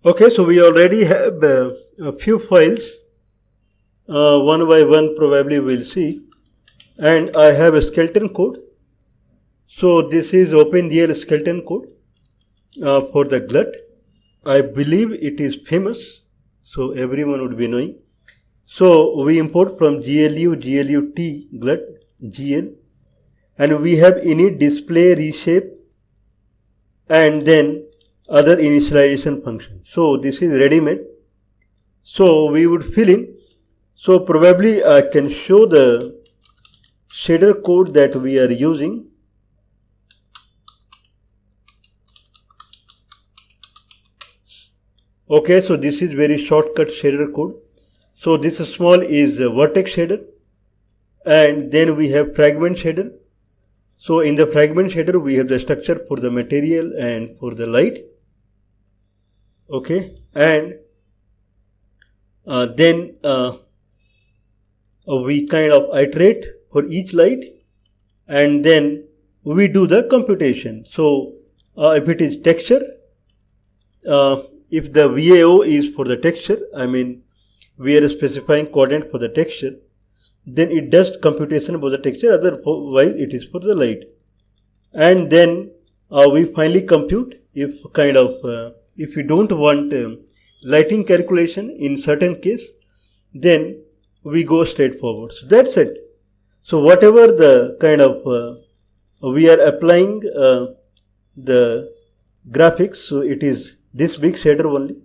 Okay, so we already have a few files, one by one probably we'll see, and I have a skeleton code. So this is OpenGL skeleton code for the glut. I believe it is famous, so everyone would be knowing. So we import from glut glut gl, and we have init display reshape and then other initialization function. So this is ready-made. So we would fill in. So probably I can show the shader code that we are using. Okay, so this is very shortcut shader code. So this small is vertex shader, and then we have fragment shader. So in the fragment shader we have the structure for the material and for the light. Okay, and then we kind of iterate for each light, and then we do the computation. So if it is texture, if the VAO is for the texture, I mean we are specifying coordinate for the texture, then it does computation for the texture, otherwise it is for the light. And then we finally compute if kind of if we don't want lighting calculation in certain case, then we go straight forward. So that's it. So whatever the kind of we are applying the graphics, so it is this big shader only.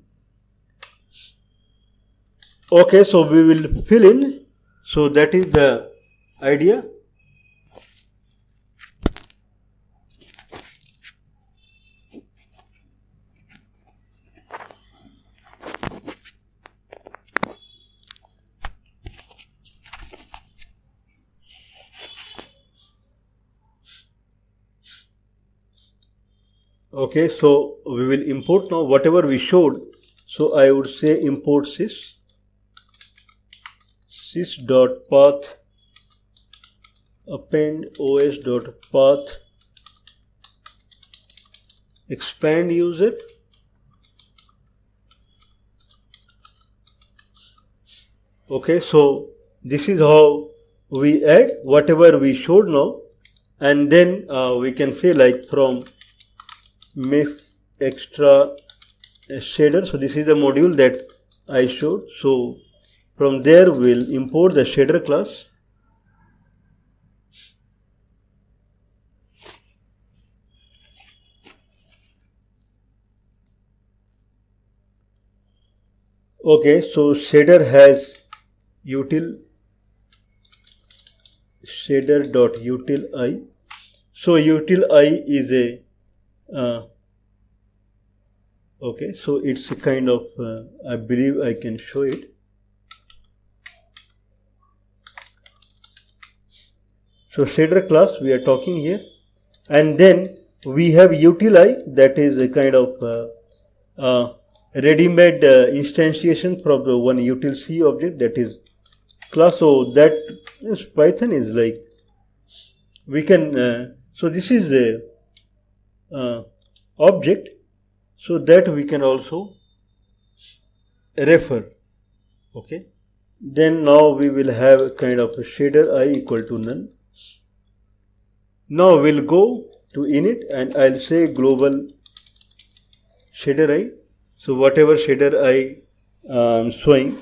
Okay, so we will fill in. So that is the idea. Okay, so we will import now whatever we showed. So I would say import sys.path append os.path expand user. Okay, so this is how we add whatever we showed now, and then we can say like from mix extra shader. So this is the module that I showed. So from there we'll import the shader class. Okay, so shader has util shader.util_i. So util_i is a okay, so it's a kind of I believe I can show it. So shader class we are talking here, and then we have util_i, that is a kind of ready-made instantiation from the one util_c object, that is class. So that is Python is like we can so this is a object, so that we can also refer. Okay, then now we will have a kind of a shader I equal to none. Now we'll go to init and I'll say global shader I. So whatever shader I am showing,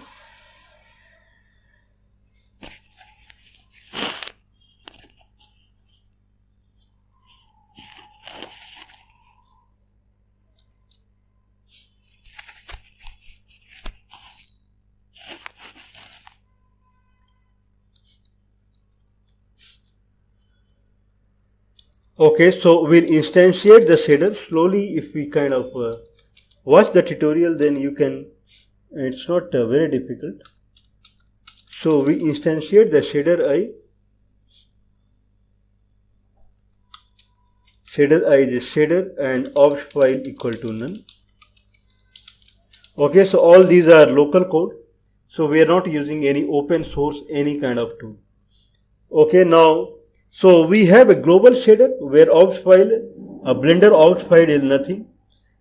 okay, so we'll instantiate the shader slowly. If we kind of watch the tutorial, then you can, it's not very difficult. So we instantiate the shader I. Shader I is shader and obj file equal to none. Okay, so all these are local code. So we are not using any open source, any kind of tool. Okay, now, so we have a global shader where obj file, a Blender obj file is nothing.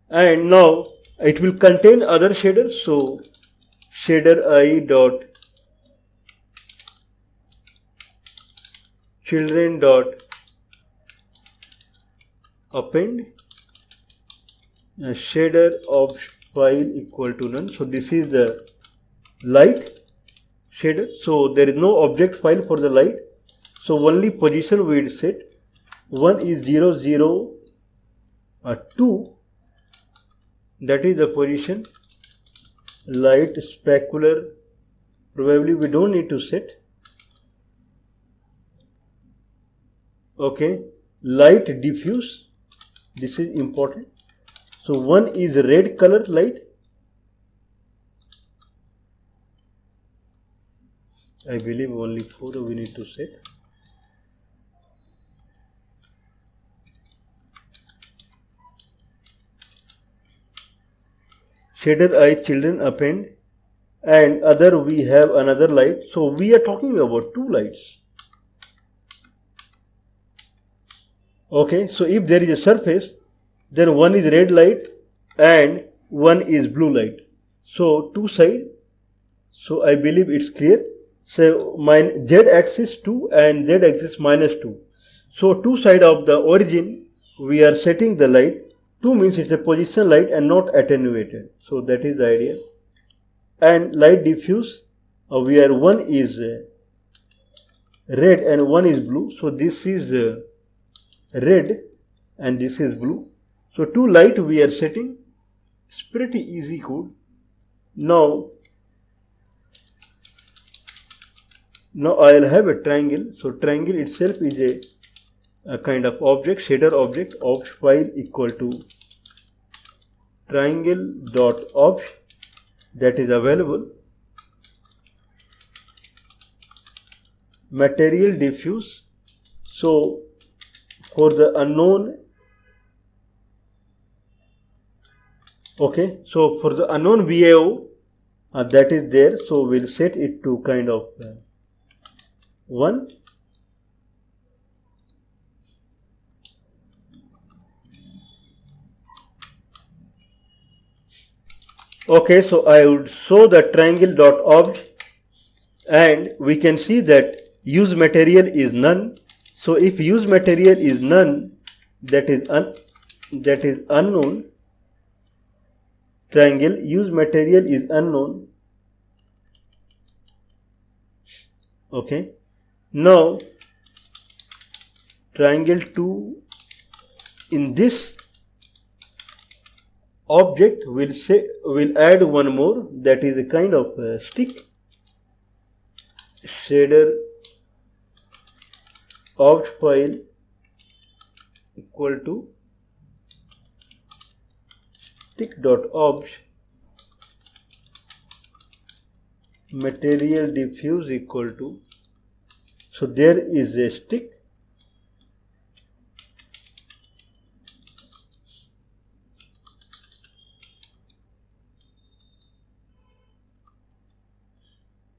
And now it will contain other shaders. So shader I dot children dot append shader of file equal to none. So this is the light shader. So there is no object file for the light. So only position we will set. One is 0, 0, 2. That is the position. Light specular. Probably we don't need to set. Okay. Light diffuse. This is important. So one is red color light. I believe only 4 we need to set. Shader I children append, and other we have another light. So we are talking about two lights. Okay, so if there is a surface, then one is red light and one is blue light. So two sides. So I believe it's clear. So my z axis 2 and z axis minus 2. So two sides of the origin we are setting the light. 2 means it's a position light and not attenuated. So that is the idea. And light diffuse, where one is red and one is blue. So this is red and this is blue. So two light we are setting. It's pretty easy code. Now I'll have a triangle. So triangle itself is a kind of object, shader object of file equal to triangle dot obj that is available. Material diffuse. So for the unknown, okay, so for the unknown VAO that is there, so we'll set it to kind of 1. Okay, so I would show the triangle dot obj, and we can see that use material is none. So if use material is none, that is unknown. Triangle use material is unknown. Okay. Now triangle 2 in this object will add one more, that is a kind of stick. Shader obj file equal to stick dot obj material diffuse equal to, so there is a stick.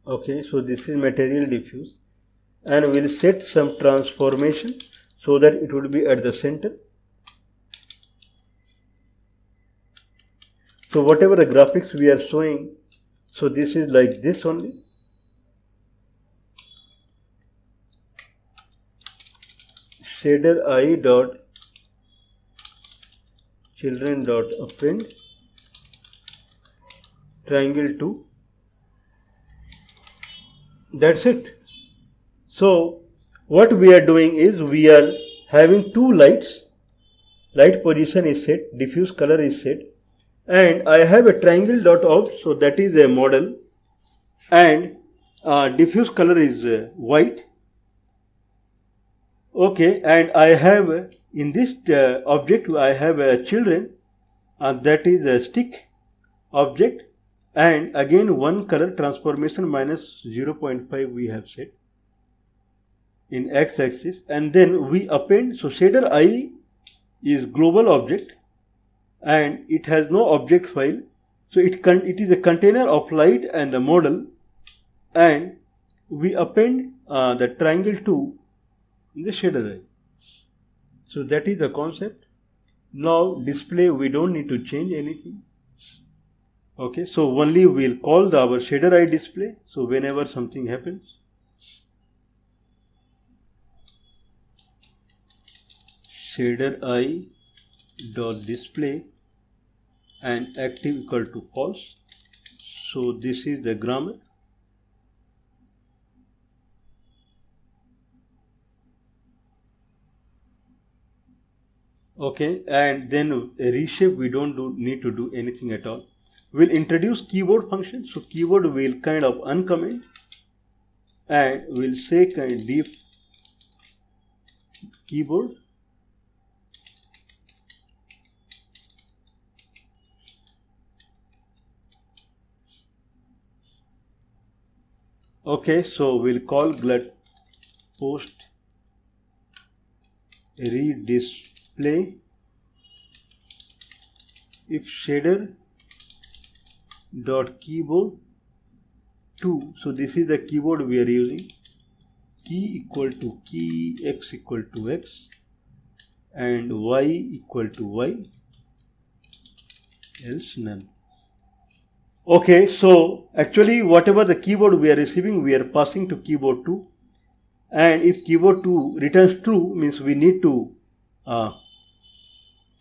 Okay, so this is material diffuse, and we'll set some transformation so that it would be at the center. So whatever the graphics we are showing, so this is like this only. Shader I dot children dot append triangle 2. That's it. So what we are doing is we are having two lights. Light position is set, diffuse color is set, and I have a triangle dot obj, so that is a model, and diffuse color is white. Okay, and I have in this object I have children, that is a stick object, and again one color transformation minus 0.5 we have set in x-axis, and then we append. So shader I is global object and it has no object file, so it is a container of light and the model, and we append the triangle 2 in the shader I. So that is the concept. Now display we don't need to change anything. Okay, so only we'll call our shader eye display. So whenever something happens, shader eye dot display and active equal to false. So this is the grammar. Okay, and then a reshape, we don't need to do anything at all. We'll introduce keyboard function. So keyboard will kind of uncomment and we'll say kind of diff keyboard. Okay, so we'll call glut post redisplay if shader dot keyboard 2. So this is the keyboard we are using. Key equal to key, x equal to x, and y equal to y, else none. Okay, so actually whatever the keyboard we are receiving, we are passing to keyboard 2, and if keyboard 2 returns true, means we need to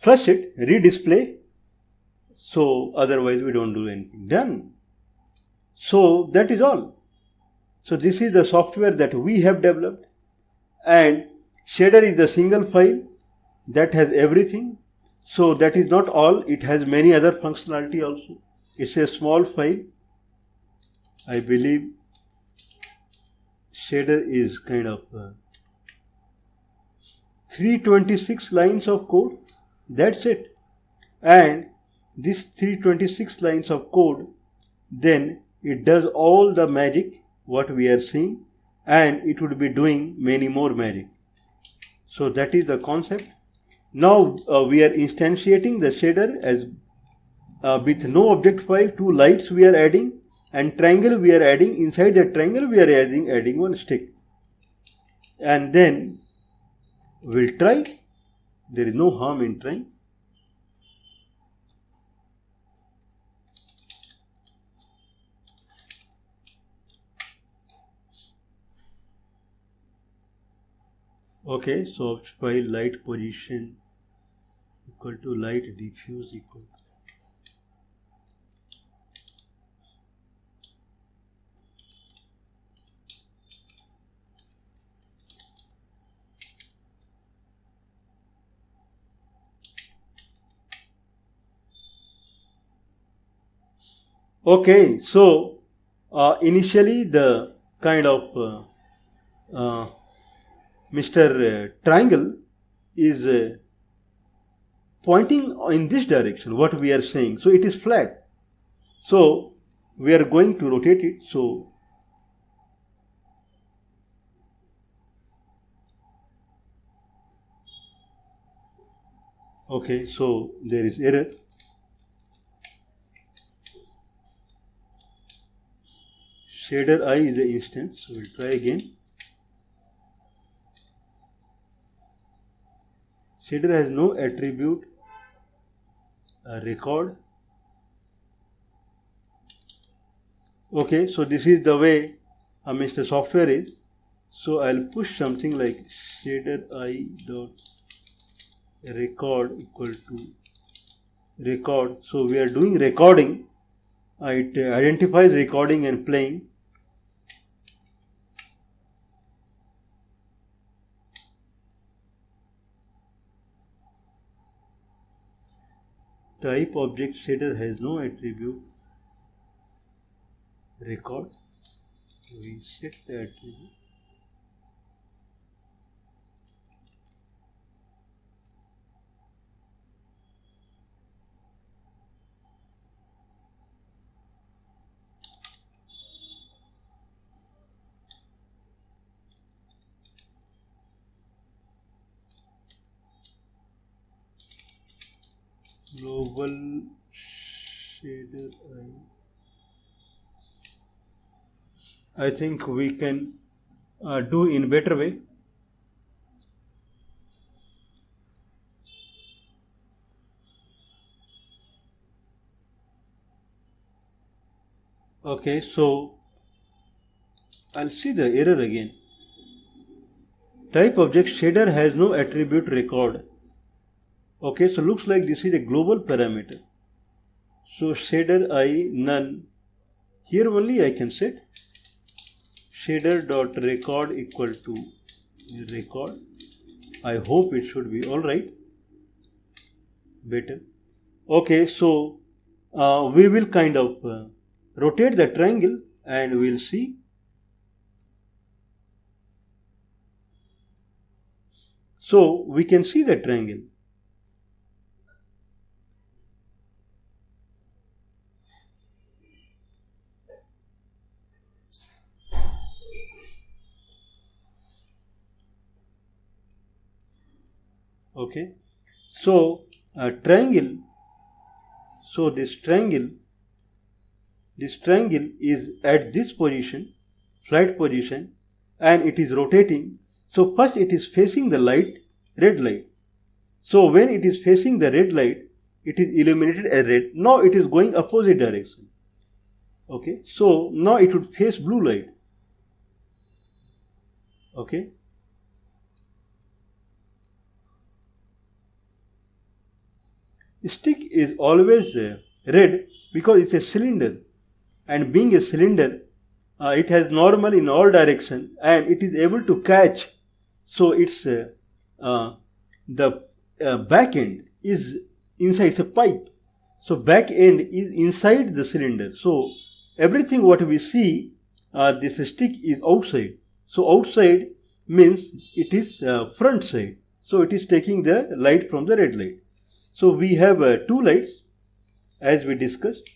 flush it, redisplay. So otherwise we don't do anything. Done. So that is all. So this is the software that we have developed, and shader is a single file that has everything. So that is not all, it has many other functionality also. It's a small file. I believe shader is kind of 326 lines of code. That's it. And this 326 lines of code, then it does all the magic what we are seeing, and it would be doing many more magic. So that is the concept. Now we are instantiating the shader as with no object file, 2 lights we are adding, and triangle we are adding. Inside the triangle we are adding one stick, and then we'll try. There is no harm in trying. Okay, so file light position equal to light diffuse equal to. Okay, so initially the kind of Mr. Triangle is pointing in this direction, what we are saying. So it is flat. So we are going to rotate it. So okay, so there is error. Shader eye is the instance. So we'll try again. Shader has no attribute record. Okay, so this is the way Mr. Software is. So I'll push something like shader eye dot record equal to record. So we are doing recording. It identifies recording and playing. Type object shader has no attribute record. We set the attribute. Global shader eye. I think we can do in better way. Okay, so I'll see the error again. Type object shader has no attribute record. Okay, so looks like this is a global parameter. So shader I none. Here only I can set shader dot record equal to record. I hope it should be all right. Better. Okay, so we will kind of rotate the triangle and we'll see. So we can see the triangle. Okay, so triangle. So this triangle is at this position, flat position, and it is rotating. So first it is facing the light, red light. So when it is facing the red light, it is illuminated as red. Now it is going opposite direction. Okay, so now it would face blue light. Okay. Stick is always red because it's a cylinder, and being a cylinder, it has normal in all direction and it is able to catch. So it's the back end is inside. It's a pipe. So back end is inside the cylinder. So everything what we see, this stick is outside. So outside means it is front side. So it is taking the light from the red light. So we have two lights as we discussed.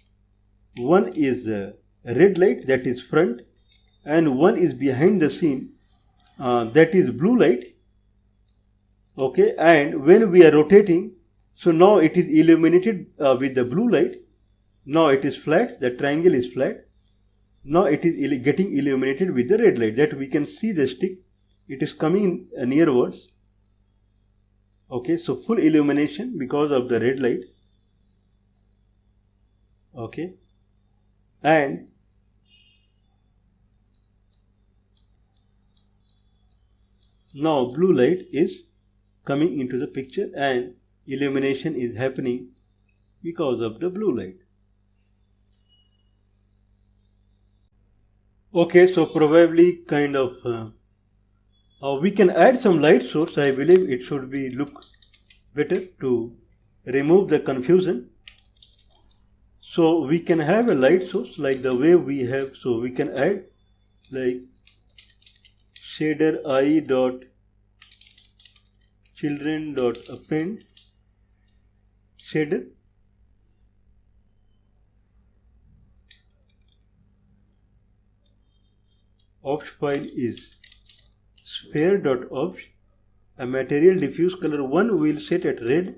One is red light, that is front, and one is behind the scene, that is blue light. Okay, and when we are rotating, so now it is illuminated with the blue light. Now it is flat, the triangle is flat. Now it is getting illuminated with the red light, that we can see the stick. It is coming nearwards. Okay, so full illumination because of the red light. Okay, and now blue light is coming into the picture and illumination is happening because of the blue light. Okay, so probably kind of we can add some light source. I believe it should be look better to remove the confusion. So we can have a light source like the way we have. So we can add like shader I dot children dot append shader. Obj file is sphere.obj. A material diffuse color 1 will set at red.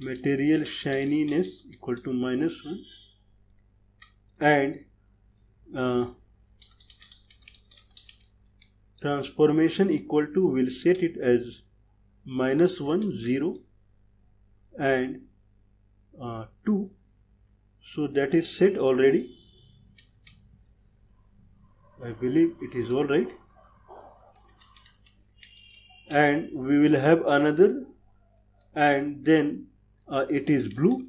Material shininess equal to -1, and transformation equal to will set it as -1, 0 and 2. So that is set already. I believe it is all right. And we will have another, and then it is blue.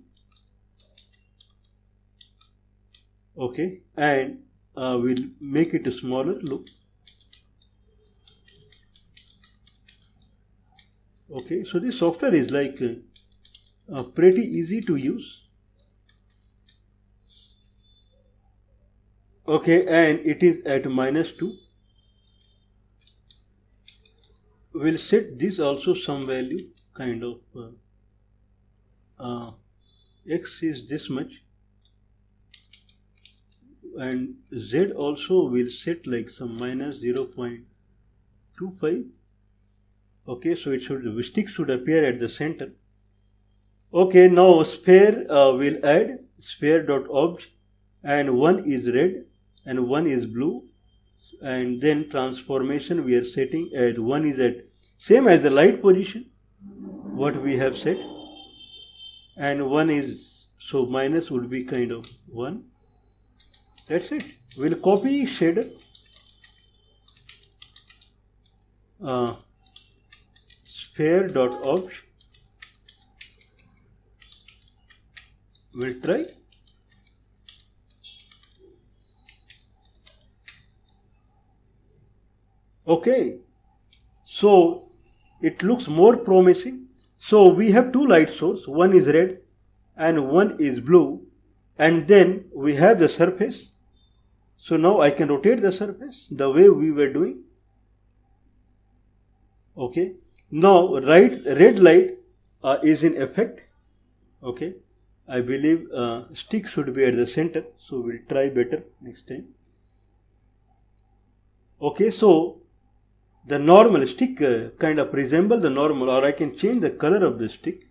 Okay, and we'll make it smaller. Look. Okay, so this software is like pretty easy to use. Okay, and it is at -2. We'll set this also some value, kind of x is this much, and z also will set like some -0.25. Okay, so it should, the stick should appear at the center. Okay, now sphere will add sphere.obj, and one is red and one is blue, and then transformation we are setting at one is at same as the light position, what we have set, and 1 is, so minus would be kind of 1. That's it. We'll copy shader, sphere.obj. We'll try. Okay, so it looks more promising. So we have two light source, one is red and one is blue, and then we have the surface. So now I can rotate the surface the way we were doing. Okay, now red light is in effect. Okay, I believe stick should be at the center, so we'll try better next time. Okay, so the normal stick kind of resemble the normal, or I can change the color of the stick.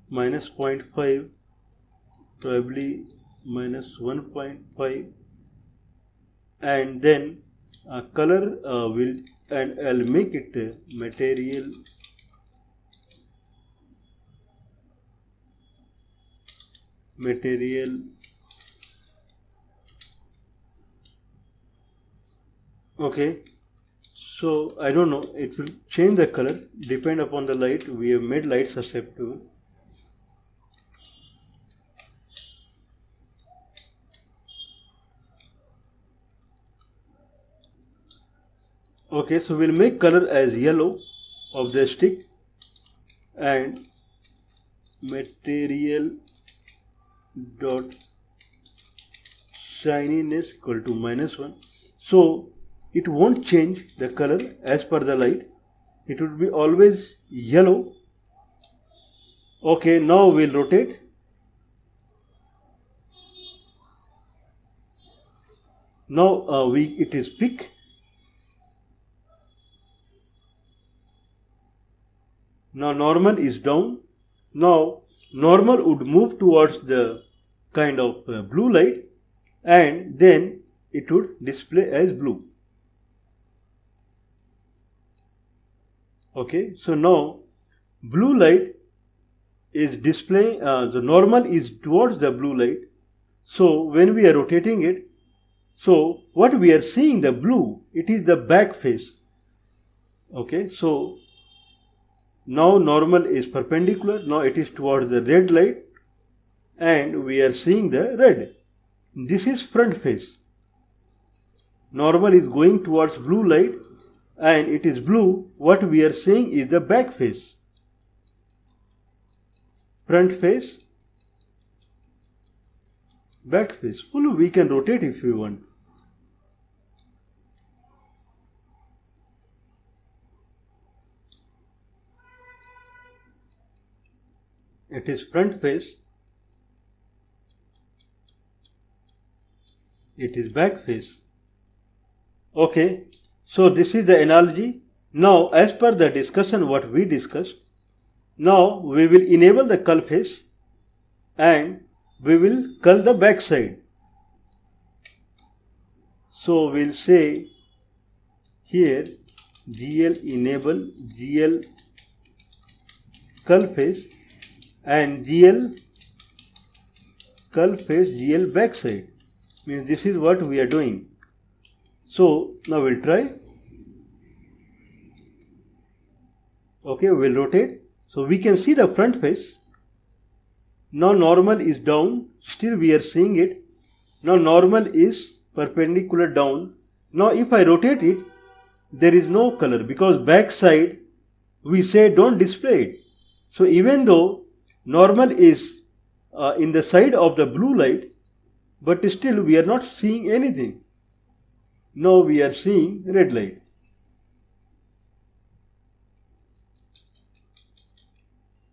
Minus 0.5, probably minus 1.5, and then color and I'll make it material okay, so I don't know, it will change the color depend upon the light. We have made light susceptible. Okay, so we'll make color as yellow of the stick and material dot shininess equal to -1. So it won't change the color as per the light. It would be always yellow. Okay, now we'll rotate. Now it is peak. Now normal is down. Now normal would move towards the kind of blue light, and then it would display as blue. Okay, so now blue light is displaying, the normal is towards the blue light. So when we are rotating it, so what we are seeing, the blue, it is the back face. Okay, so now normal is perpendicular, now it is towards the red light, and we are seeing the red. This is front face. Normal is going towards blue light and it is blue. What we are seeing is the back face. Front face, back face. Full we can rotate if we want. It is front face, it is back face. Okay, so this is the analogy. Now as per the discussion what we discussed, now we will enable the cull face and we will cull the back side. So we'll say here GL enable GL cull face and GL cull face GL backside. Means this is what we are doing. So now we'll try. Okay, we'll rotate. So we can see the front face. Now normal is down. Still we are seeing it. Now normal is perpendicular down. Now if I rotate it, there is no color because back side we say don't display it. So even though normal is in the side of the blue light, but still we are not seeing anything. Now we are seeing red light.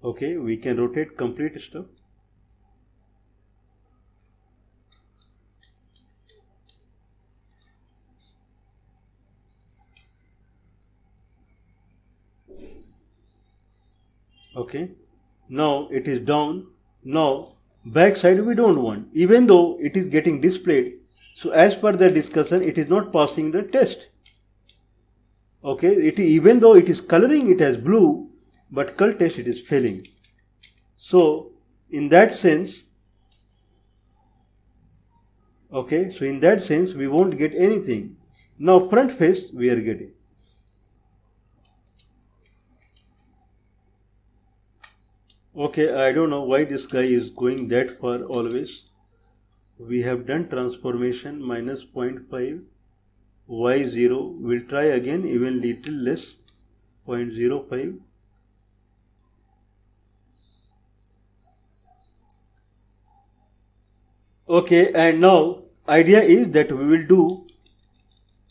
Okay, we can rotate complete stuff. Okay, now it is down. Now Back side we don't want, even though it is getting displayed. So as per the discussion, it is not passing the test. Okay, even though it is coloring it as blue, but cull test it is failing. So in that sense, okay, so in that sense we won't get anything. Now front face we are getting. Okay, I don't know why this guy is going that far always. We have done transformation minus 0.5 y0. We'll try again even little less, 0.05. Okay, and now idea is that we will do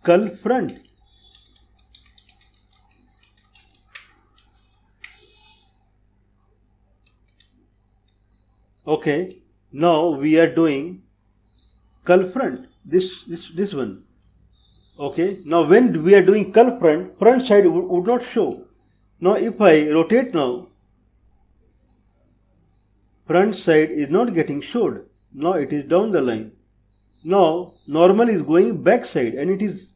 cull front. Okay, now we are doing cull front, this one. Okay, now when we are doing cull front, front side would not show. Now if I rotate now, front side is not getting showed. Now it is down the line. Now normal is going back side, and it is,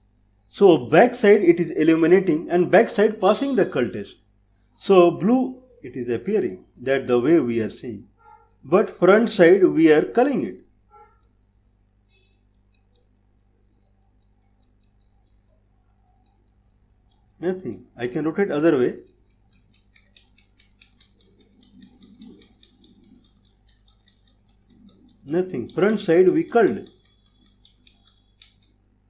so back side it is illuminating and back side passing the cull test. So blue it is appearing, that the way we are seeing. But front side we are culling it. Nothing. I can rotate other way. Nothing. Front side we culled.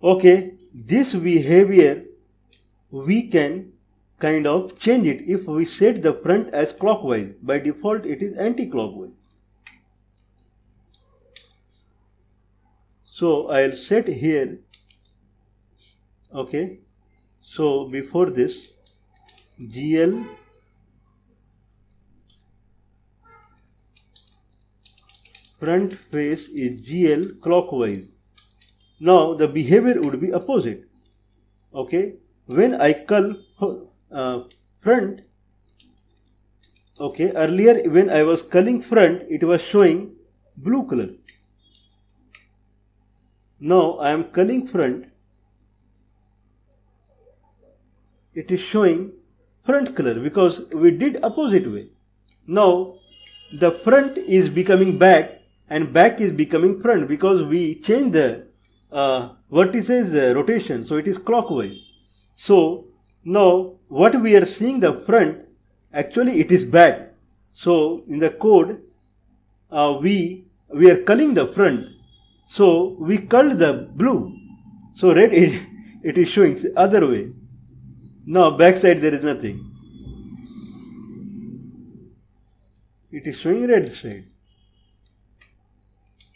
Okay, this behavior we can kind of change it if we set the front as clockwise. By default it is anti-clockwise. So I'll set here. Okay, so before this, GL front face is GL clockwise. Now the behavior would be opposite. Okay, when I cull front, okay, earlier when I was culling front, it was showing blue color. Now I am culling front, it is showing front color because we did opposite way. Now the front is becoming back and back is becoming front because we changed the vertices rotation, so it is clockwise. So now what we are seeing the front, actually it is back. So in the code we are culling the front, so we culled the blue, so red it is showing the other way. Now back side there is nothing, it is showing red side.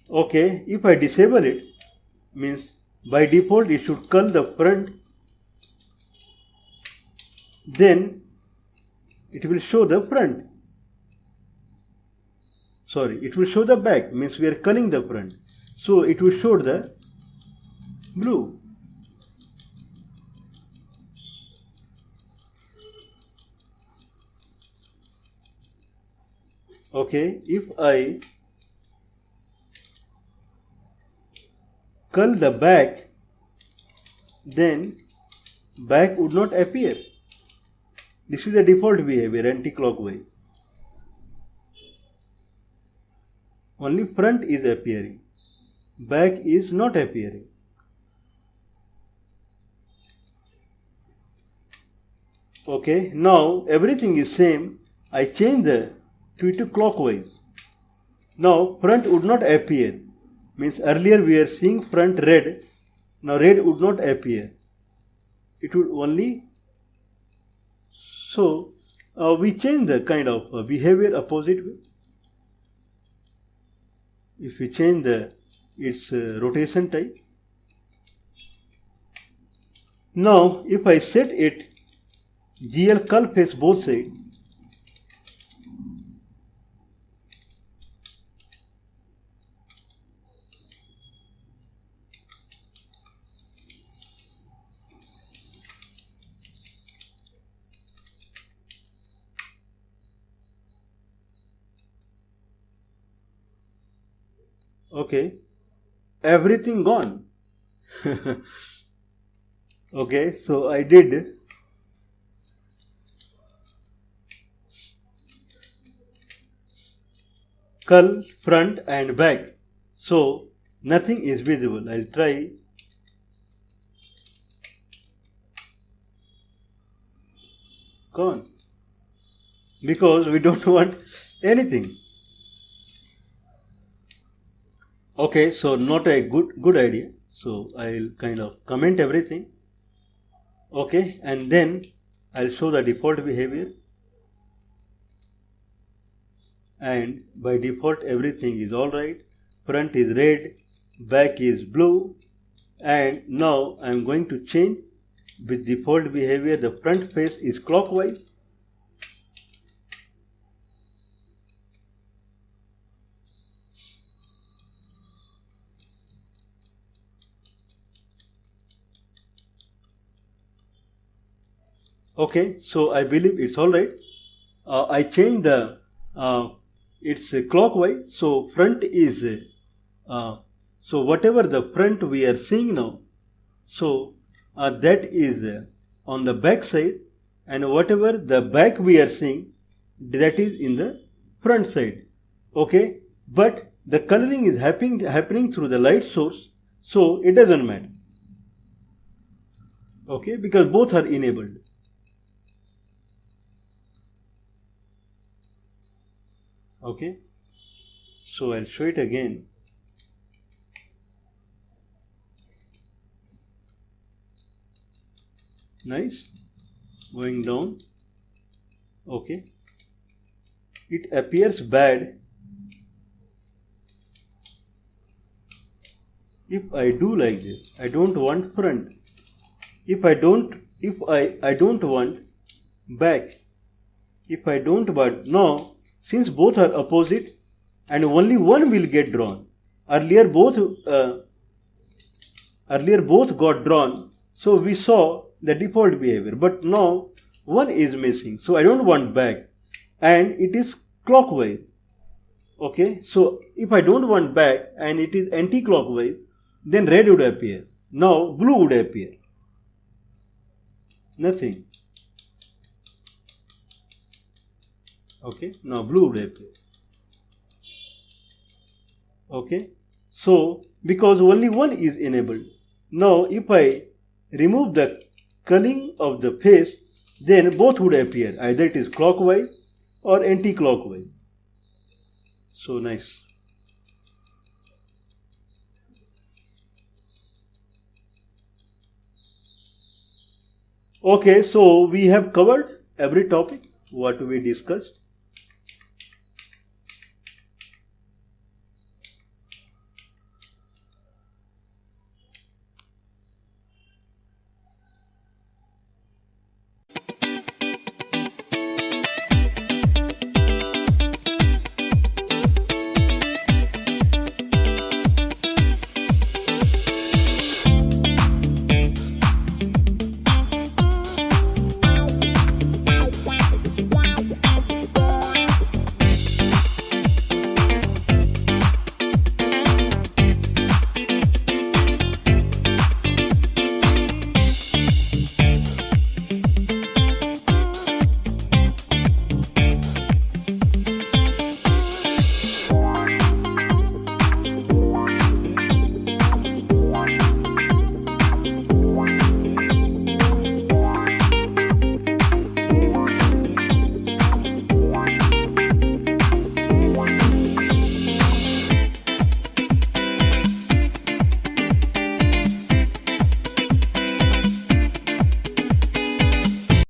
Okay, if I disable it, means by default it should cull the front, then it will show the front. Sorry, it will show the back, means we are culling the front, so it will show the blue. Okay, if I cull the back, then back would not appear. This is the default behavior, anti-clockwise. Only front is appearing, back is not appearing. Okay, now everything is same. I change the to clockwise. Now front would not appear, means earlier we are seeing front red, now red would not appear, it would only, so we change the kind of behavior opposite way. If we change its rotation type, now if I set it GL cull face both sides, Okay, everything gone. Okay, so I did cull front and back, so nothing is visible. I'll try gone because we don't want anything. Okay, so not a good idea. So I'll kind of comment everything. Okay, and then I'll show the default behavior, and by default everything is alright. Front is red, back is blue, and now I'm going to change with default behavior. The front face is clockwise. Okay, so I believe it's alright. I changed the it's clockwise, so front is so whatever the front we are seeing now, so that is on the back side, and whatever the back we are seeing, that is in the front side. Okay, but the coloring is happening through the light source, so it doesn't matter. Okay, because both are enabled. Okay, so I'll show it again. Nice, going down. Okay, it appears bad if I do like this. I don't want front. If I don't want back. If I don't want now, since both are opposite and only one will get drawn. Earlier both got drawn, so we saw the default behavior, but now one is missing, so I don't want back, and it is clockwise. Okay, so if I don't want back and it is anti-clockwise, then red would appear. Now blue would appear. Nothing. Okay, now blue would appear. Okay, so because only one is enabled. Now if I remove the culling of the face, then both would appear. Either it is clockwise or anti-clockwise. So nice. Okay, so we have covered every topic what we discussed.